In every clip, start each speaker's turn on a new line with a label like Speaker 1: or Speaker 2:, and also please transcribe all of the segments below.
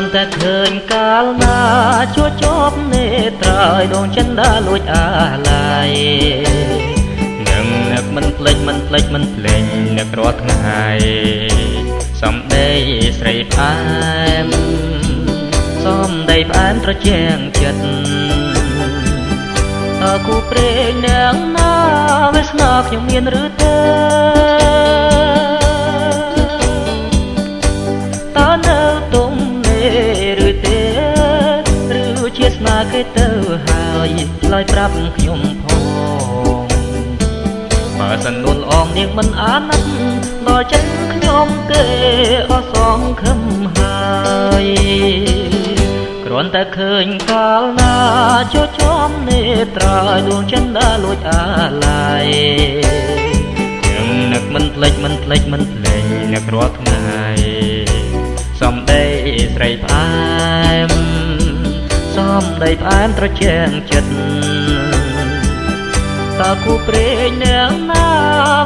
Speaker 1: ន់តែឃើញកាលណាជួជាប់នេត្រាយដងចិនដាលួចអាឡ័យនឹងនឹកមិនភ្លេចមិនភ្លេចមិនភ្លេចនឹករាល់ថ្ងៃសំដីស្រីផ្អែមសំដីផ្អែមត្រជាងចិត្តគូព្រេងនាងណាវាស្នាខ្ញុំមានឬទេតើនៅទុំឬទេឬជាស្នាគេទៅហើយឆ្លើយប្រាប់ខ្ញុំផងបើសិននួនអងនាងមិនអាណិតដល់ចិត្តខ្ញុំទេអស់សងខឹមហើយគ្រាន់តែឃើញកាលណាជួចំនេត្រាយដួងចិនដាលួចអាឡ័យខ្ញុំនឹកមិនភ្លេចមិនភ្លេចមិនភ្លេចនឹករាល់ថ្ងៃសំដីស្រីផ្អែមសំដីផ្អែមត្រជាងចិត្តតើគូព្រេងនាងណា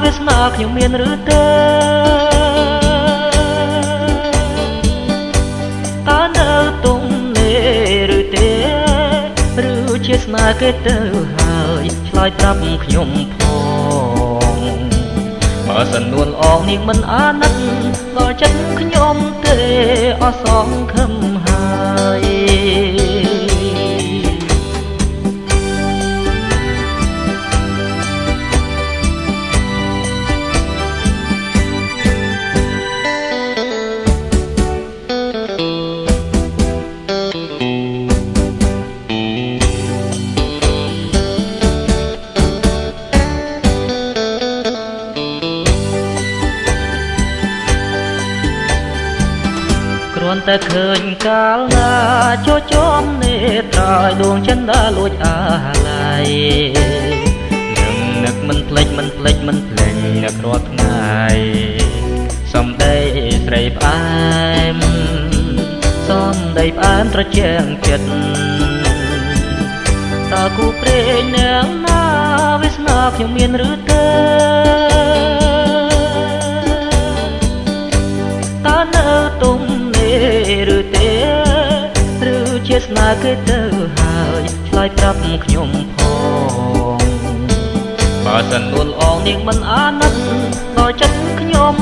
Speaker 1: វាស្នាខ្ញុំមានឬទេតើនៅទុំនេឬទេឬជាស្នាគេទៅហើយឆ្លើយប្រាប់ខ្ញុំផងបើសិននួនអងនាងមិនអាណិតដល់ចិត្តខ្ញុំទេអស់សងខឹមហើយគ្រាន់តែឃើញកាលណាជួចំនេត្រាយដួងចិនដាលួចអាឡ័យនឹងនឹកមិនភ្លេចមិនភ្លេចមិនភ្លេចនឹករាល់ថ្ងៃសំដីស្រីផ្អែមសំដីផ្អែមត្រជាងចិត្តតើគូព្រេងនាងណាវាស្នាខ្ញុំមានឬទេតើនៅទុំឬទេឬជាស្នាគេទៅហើយឆ្លើយប្រាប់ខ្ញុំផងបើសិននួនអងនាងមិនអាណិតដល់ចិត្តខ្ញុំ